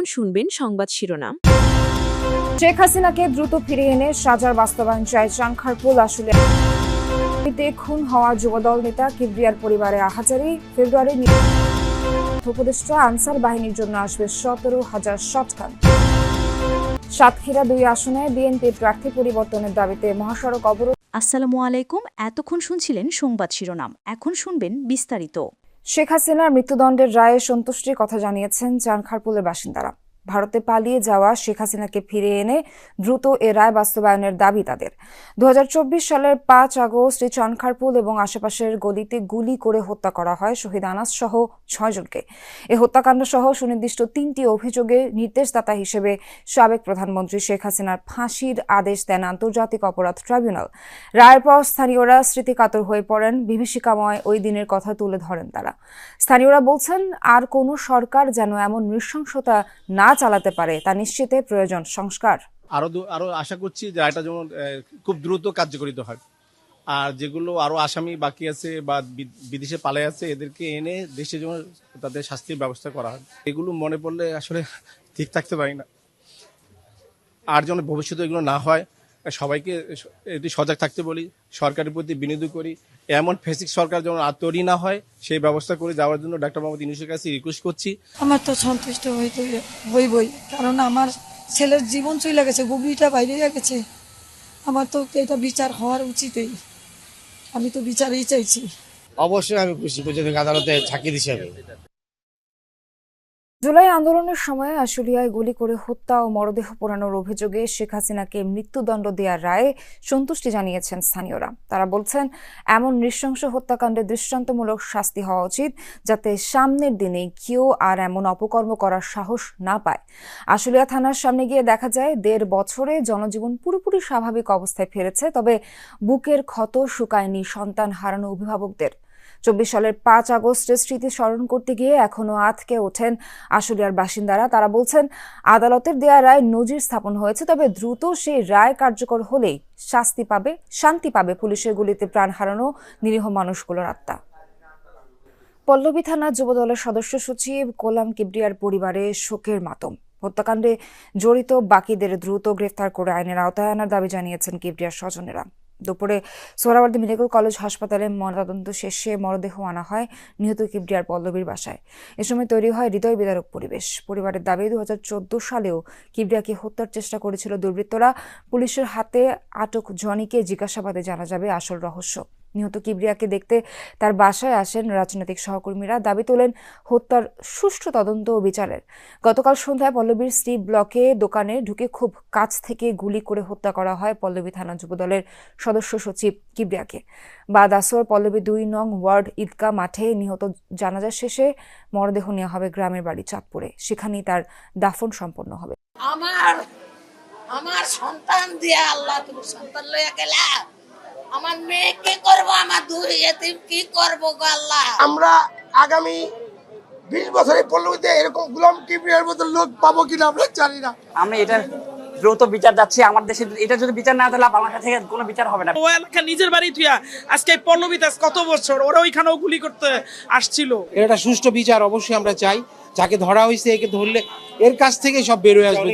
এখন শুনবেন সংবাদ শিরোনাম। শেখ হাসিনাকে দ্রুত ফিরিয়ে এনে সাজার বাস্তবায়ন চায় চানখারপুল আশুলিয়াতে খুন হওয়া যুবদল নেতা কিবরিয়ার পরিবারে আহাজারি। ফেব্রুয়ারি উপদেষ্টা আনসার বাহিনীর জন্য আসবে 17,000 শটগান। সাতক্ষীরা 2 আসনে বিএনপি প্রার্থী পরিবর্তনের দাবিতে মহাসড়ক অবরোধ। আসসালামু আলাইকুম। এতক্ষণ শুনছিলেন সংবাদ শিরোনাম, এখন শুনবেন বিস্তারিত। শেখ হাসিনার মৃত্যুদণ্ডের রায়ে সন্তুষ্টির কথা জানিয়েছেন চানখারপুলের বাসিন্দারা। ভারতে পালিয়ে যাওয়া শেখ হাসিনাকে ফিরিয়ে এনে দ্রুত এ রায় বাস্তবায়নের দাবি তাদের। 2024 সালের 5 আগস্ট চানখারপুল এবং আশেপাশের গলিতে গুলি করে হত্যা করা হয় শহীদ আনাস সহ 6 জনকে। এ হত্যাকাণ্ড সহ সুনির্দিষ্ট 3টি অভিযোগে নির্দেশদাতা হিসেবে সাবেক প্রধানমন্ত্রী শেখ হাসিনার ফাঁসির আদেশ দেন আন্তর্জাতিক অপরাধ ট্রাইব্যুনাল। রায়ের পর স্থানীয়রা স্মৃতিকাতর হয়ে পড়েন। বিভীষিকাময় ওই দিনের কথা তুলে ধরেন তারা। স্থানীয়রা বলছেন, আর কোনো সরকার যেন এমন নৃশংসতা না চালাতে পারে তা নিশ্চিতে প্রয়োজন সংস্কার। আরো আশা করছি যে এটা যেমন খুব দ্রুত কার্যকরিত হয়, আর যেগুলো আরো আসামি বাকি আছে বা বিদেশে পালিয়ে আছে এদেরকে এনে দেশে যেমন তাদের শাস্তির ব্যবস্থা করা হয়। এগুলো মনে পড়লে আসলে ঠিক থাকতে পারি না। আর যেন ভবিষ্যতে এগুলো না হয়, সবাইকে এটি সজাগ থাকতে বলি, সরকারের প্রতি বিনোদন করি, এমন ফেসিক সরকার যেন আর তৈরি না হয় সেই ব্যবস্থা করে যাওয়ার জন্য ডক্টর মোহাম্মদ ইউনূসের কাছে রিকোয়েস্ট করছি। আমার তো সন্তুষ্ট হইবই, কারণ আমার ছেলের জীবন চলে গেছে, গুগলিটা বাইরে গেছে। আমার তো এটা বিচার হওয়ার উচিতই, আমি তো বিচারই চাইছি। অবশ্যই আমি খুশি আদালতে সাক্ষী হিসেবে। জুলাই আন্দোলনের সময় আশুলিয়ায় গুলি করে হত্যা ও মরদেহ পোড়ানোর অভিযোগে শেখ হাসিনাকে মৃত্যুদণ্ড দেওয়ার রায়ে সন্তুষ্টি জানিয়েছেন স্থানীয়রা। তারা বলছেন, এমন নৃশংস হত্যাকাণ্ডে দৃষ্টান্তমূলক শাস্তি হওয়া উচিত, যাতে সামনের দিনে কেউ আর এমন অপকর্ম করার সাহস না পায়। আশুলিয়া থানার সামনে গিয়ে দেখা যায় 1.5 বছরে জনজীবন পুরোপুরি স্বাভাবিক অবস্থায় ফিরেছে, তবে বুকের ক্ষত শুকায়নি সন্তান হারানো অভিভাবকদের। 24 সালের 5 আগস্টের স্মৃতি স্মরণ করতে গিয়ে এখনো আঁতকে ওঠেন আশুলিয়ার বাসিন্দারা। তারা বলছেন, আদালতের দেয়া রায় নজির স্থাপন হয়েছে, তবে দ্রুত সেই রায় কার্যকর হলেই শান্তি পাবে পুলিশের গুলিতে প্রাণ হারানো নিরীহ মানুষগুলোর আত্মা। পল্লবী থানা যুবদলের সদস্য সচিব গোলাম কিবরিয়ার পরিবারে শোকের মাতম। হত্যাকাণ্ডে জড়িত বাকিদের দ্রুত গ্রেফতার করে আইনের আওতায় আনার দাবি জানিয়েছেন কিবরিয়ার স্বজনেরা। দুপুরে সোহরাওয়ার্দী মেডিকেল কলেজ হাসপাতালে ময়নাতদন্ত শেষে মরদেহ আনা হয় নিহত কিবরিয়ার পল্লবীর বাসায়। এ সময় তৈরি হয় হৃদয় বিদারক পরিবেশ। পরিবারের দাবি, 2014 সালেও কিবরিয়াকে হত্যার চেষ্টা করেছিল দুর্বৃত্তরা। পুলিশের হাতে আটক জনিকে জিজ্ঞাসাবাদে জানা যাবে আসল রহস্য। নিহত কিবরিয়াকে দেখতে তার বাসায় আসেন রাজনৈতিক সহকর্মীরা। দাবি তোলেন হত্যার সুষ্ঠু তদন্ত ও বিচারের। গতকাল সন্ধ্যায় পল্লবীর স্ত্রী ব্লকে দোকানে ঢুকে খুব কাছ থেকে গুলি করে হত্যা করা হয় পল্লবী থানা যুবদলের সদস্য সচিব কিবরিয়াকে। বাদ আসর পল্লবী 2 নং ওয়ার্ড ঈদগাহ মাঠে নিহত জানাজা শেষে মরদেহ নেওয়া হবে গ্রামের বাড়ি চাঁদপুরে। সেখানেই তার দাফন সম্পন্ন হবে। আমার সন্তান দিয়ে আল্লাহ তুমি সন্তান লইয়া গেলা, আমার মেয়ে কি করব, আমার 2 এতিম কি করব গো আল্লাহ। আমরা আগামী 20 বছরে পল্লবীতে এরকম গোলাম কিবরিয়ার মতো লোক পাবো কিনা আমরা জানি না। আমি এটার দ্রুত বিচার যাচ্ছি। আমার দেশে এটা যদি বিচার না তাহলে বাংলাদেশ থেকে কোনো বিচার হবে না। ও এলাকা নিজের বাড়ি তুইয়া আজকে পল্লবীতে কত বছর ওরা ওইখানেও গুলি করতে আসছিল। এটা সুষ্ঠু বিচার অবশ্যই আমরা চাই। যাকে ধরা হয়েছে একে ধরলে এর কাছ থেকে সব বেরোয় আসবে।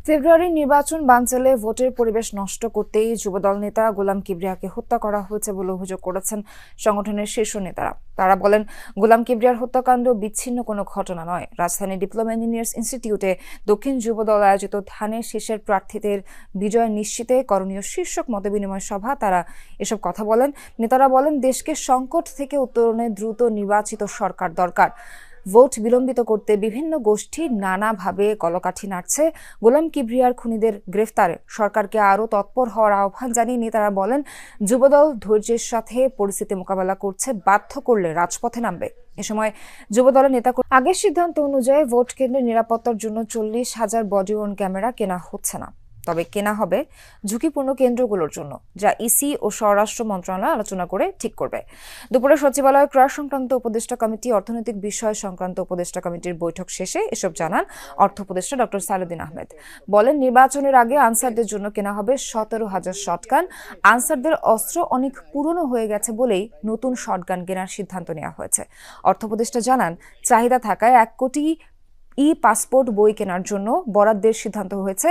ফেব্রুয়ারির নির্বাচন বানচালে ভোটের পরিবেশ নষ্ট করতেই যুবদল নেতা গোলাম কিবরিয়াকে হত্যা করা হয়েছে বলে অভিযোগ করেছেন সংগঠনের শীর্ষ নেতারা। তারা বলেন, গোলাম কিবরিয়ার হত্যাকাণ্ড বিচ্ছিন্ন কোনো ঘটনা নয়। রাজধানী ডিপ্লোমা ইঞ্জিনিয়ার্স ইনস্টিটিউটে দক্ষিণ যুবদল আয়োজিত ধানের শীষের প্রার্থীদের বিজয় নিশ্চিতে করণীয় শীর্ষক মতবিনিময় সভা তারা এসব কথা বলেন। নেতারা বলেন, দেশকে সংকট থেকে উত্তরণে দ্রুত নির্বাচিত সরকার দরকার। ভোট বিলম্বিত করতে বিভিন্ন গোষ্ঠী নানাভাবে কলকাঠি নাড়ছে। গোলাম কিবরিয়ার খুনিদের গ্রেফতারে সরকারকে আরও তৎপর হওয়ার আহ্বান জানিয়ে নেতারা বলেন, যুবদল ধৈর্যের সাথে পরিস্থিতি মোকাবেলা করছে, বাধ্য করলে রাজপথে নামবে। এ সময় যুবদলের নেতা আগের সিদ্ধান্ত অনুযায়ী ভোট কেন্দ্রের নিরাপত্তার জন্য 40,000 বডি ওয়ার্ন ক্যামেরা কেনা হচ্ছে না, তবে কেনা হবে ঝুঁকিপূর্ণ কেন্দ্রগুলোর জন্য, যা ইসি ও স্বরাষ্ট্র মন্ত্রণালয় আলোচনা করে ঠিক করবে। দুপুরে সচিবালয় ক্রয় সংক্রান্ত উপদেষ্টা কমিটি, অর্থনৈতিক বিষয় সংক্রান্ত উপদেষ্টা কমিটির বৈঠক শেষে এসব জানান অর্থ উপদেষ্টা ডক্টর সালেউদ্দিন আহমেদ। বলেন, নির্বাচনের আগে আনসারদের জন্য কেনা হবে 17,000 শটগান। আনসারদের অস্ত্র অনেক পুরনো হয়ে গেছে বলেই নতুন শটগান কেনার সিদ্ধান্ত নেওয়া হয়েছে। অর্থ উপদেষ্টা জানান, চাহিদা থাকায় 1 কোটি পাসপোর্ট বই কেনার জন্য বরাদ্দের সিদ্ধান্ত হয়েছে।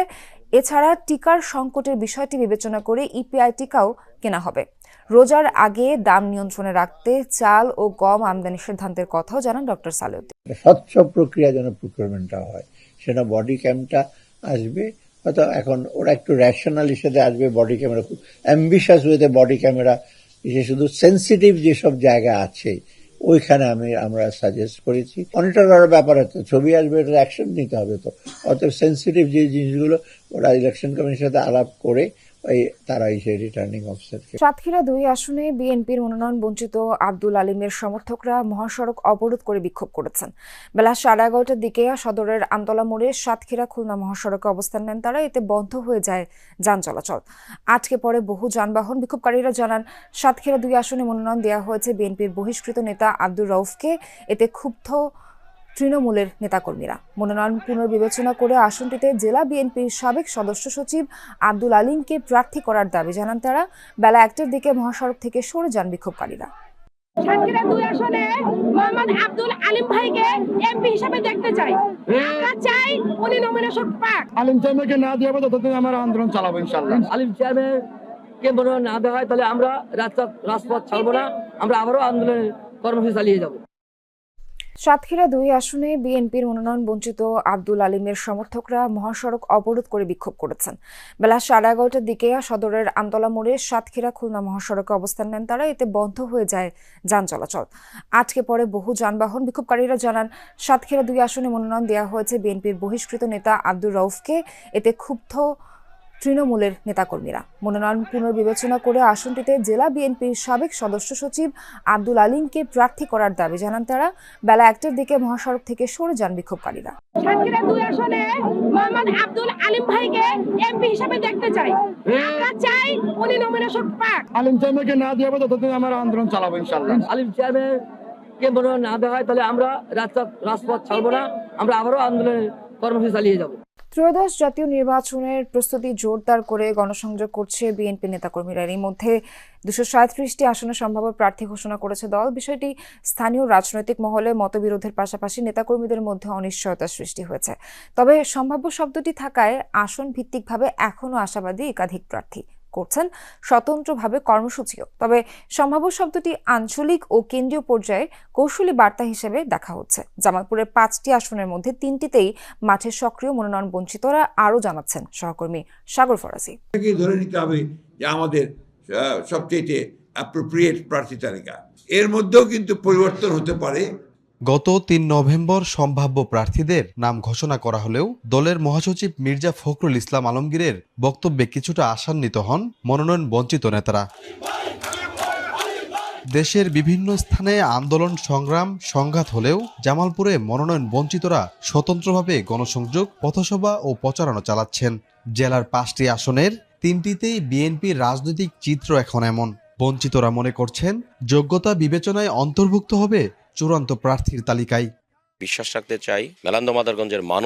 এছাড়া টিকার সংকটের বিষয়টি বিবেচনা করে ইপিআই টিকাও কেনা হবে। রোজার আগে দাম নিয়ন্ত্রণে রাখতে চাল ও গম আমদানির সিদ্ধান্তের কথাও জানান ডক্টর সালেউদ্দিন। স্বচ্ছ প্রক্রিয়া যেন প্রকিউরমেন্টটা হয়, সেটা বডি ক্যামটা আসবে, হয়তো এখন ওরা একটু রেশনাল হিসেবে আসবে। বডি ক্যামেরা খুব অ্যাম্বিশাস ওয়েতে বডি ক্যামেরা এসে শুধু সেন্সিটিভ যেসব জায়গা আছে ওইখানে আমরা সাজেস্ট করেছি। মনিটর করার ব্যাপার হচ্ছে ছবি আসবে, এটা অ্যাকশন নিতে হবে। তো অত সেন্সিটিভ যে জিনিসগুলো ওরা ইলেকশন কমিশনের সাথে আলাপ করে তারা সেই রিটার্নিং অফিসারকে। সাতক্ষীরা 2 আসনে বিএনপির মনোনয়ন বঞ্চিত আব্দুল আলিমের সমর্থকরা মহাসড়ক অবরোধ করে বিক্ষোভ করেছেন। বেলা 11:30টার দিকে সদরের আমতলা মোড়ে সাতক্ষীরা খুলনা মহাসড়কে অবস্থান নেন তারা। এতে বন্ধ হয়ে যায় যান চলাচল। আটকে পড়ে বহু যানবাহন। বিক্ষোভকারীরা জানান, সাতক্ষীরা 2 আসনে মনোনয়ন দেওয়া হয়েছে বিএনপির বহিষ্কৃত নেতা আব্দুর রউফকে। এতে ক্ষুব্ধ তৃণমূলের নেতাকর্মীরা। মনোনয়ন পুনর্বিবেচনা করে আসনটিতে জেলা বিএনপির সাবেক সদস্য সচিব আব্দুল আলিমকে প্রার্থী করার দাবি জানান তারা। বেলা 1টার দিকে মহাসড়ক থেকে সরে যান বিক্ষোভকারীরা। সাতক্ষীরা 2 আসনে মোহাম্মদ আব্দুল আলিম ভাইকে এমপি হিসেবে দেখতে চাই। আমরা চাই উনি নমিনেশন পাক। আলিম চেয়ারম্যানকে না দিয়ে ততদিন আমরা আন্দোলন চালাবো ইনশাআল্লাহ। আলিম চেয়ারম্যানকে মনোনয়ন না দেওয়া হয় তাহলে আমরা রাজপথ ছাড়বো না, আমরা আবারও আন্দোলনের কর্মসূচি চালিয়ে যাব। সাতক্ষীরা 2 আসনে বিএনপির মনোনয়ন বঞ্চিত আব্দুল আলিমের সমর্থকরা মহাসড়ক অবরোধ করে বিক্ষোভ করেছেন। বেলা 11:30টার দিকে সদরের আমতলা মোড়ে সাতক্ষীরা খুলনা মহাসড়কে অবস্থান নেন তারা। এতে বন্ধ হয়ে যায় যান চলাচল। আটকে পড়ে বহু যানবাহন। বিক্ষোভকারীরা জানান, সাতক্ষীরা 2 আসনে মনোনয়ন দেওয়া হয়েছে বিএনপির বহিষ্কৃত নেতা আব্দুর রউফকে। এতে ক্ষুব্ধ তৃণমূলের নেতাকর্মীরা। মনোনয়ন পুনর্বিবেচনা করে আসনটিতে জেলা বিএনপির সাবেক সদস্য সচিব আব্দুল আলিমকে প্রার্থী করার দাবি জানান তারা। বেলা 1টার দিকে মহাসড়ক থেকে সরে যান বিক্ষোভকারীরা। সাতক্ষীরা 2 আসনে মোহাম্মদ আব্দুল আলিম ভাইকে এমপি হিসেবে দেখতে চাই। আমরা চাই উনি নমিনেশন পাক। আলিম চেয়ারম্যানকে না দিয়ে ততদিন আমরা আন্দোলন চালাবো ইনশাআল্লাহ। আলিম চেয়ারম্যানকে মনোনয়ন না দেওয়া হয় তাহলে আমরা রাজপথ ছাড়বো না, আমরা আবারও আন্দোলনের কর্মসূচি চালিয়ে যাব। ত্রয়োদশ জাতীয় নির্বাচনের প্রস্তুতি জোরদার করে গণসংযোগ করছে বিএনপি নেতাকর্মীরা। এর মধ্যে 237টি আসনে সম্ভাব্য প্রার্থী ঘোষণা করেছে দল। বিষয়টি স্থানীয় রাজনৈতিক মহলে মতবিরোধের পাশাপাশি নেতাকর্মীদের মধ্যে অনিশ্চয়তা সৃষ্টি হয়েছে। তবে সম্ভাব্য শব্দটি থাকায় আসন ভিত্তিকভাবে এখনও আশাবাদী একাধিক প্রার্থী করছেন স্বতন্ত্রভাবে কর্মসূচিও। তবে সম্ভাব্য শব্দটি আঞ্চলিক ও কেন্দ্রীয় পর্যায়ে কৌশলী বার্তা হিসেবে দেখা হচ্ছে। জামালপুরের 5টি আসনের মধ্যে 3টিতেই মাঠে সক্রিয় মনোনয়ন বঞ্চিতরা আরও জানাচ্ছেন সহকর্মী সাগর ফরাসি। ধরে নিতে হবে যে আমাদের সবচেয়ে অ্যাপ্রোপ্রিয়েট প্রার্থী তালিকা, এর মধ্যেও কিন্তু পরিবর্তন হতে পারে। গত 3 নভেম্বর সম্ভাব্য প্রার্থীদের নাম ঘোষণা করা হলেও দলের মহাসচিব মির্জা ফখরুল ইসলাম আলমগীরের বক্তব্যে কিছুটা আশান্বিত হন মনোনয়ন বঞ্চিত নেতারা। দেশের বিভিন্ন স্থানে আন্দোলন সংগ্রাম সংঘাত হলেও জামালপুরে মনোনয়ন বঞ্চিতরা স্বতন্ত্রভাবে গণসংযোগ, পথসভা ও প্রচারণা চালাচ্ছেন। জেলার 5টি আসনের 3টিতেই বিএনপির রাজনৈতিক চিত্র এখন এমন। বঞ্চিতরা মনে করছেন যোগ্যতা বিবেচনায় অন্তর্ভুক্ত হবে চূড়ান্ত প্রার্থীর তালিকায়। বিশ্বাস রাখতে চাই মেলান্দো মাদারগঞ্জের মানুষ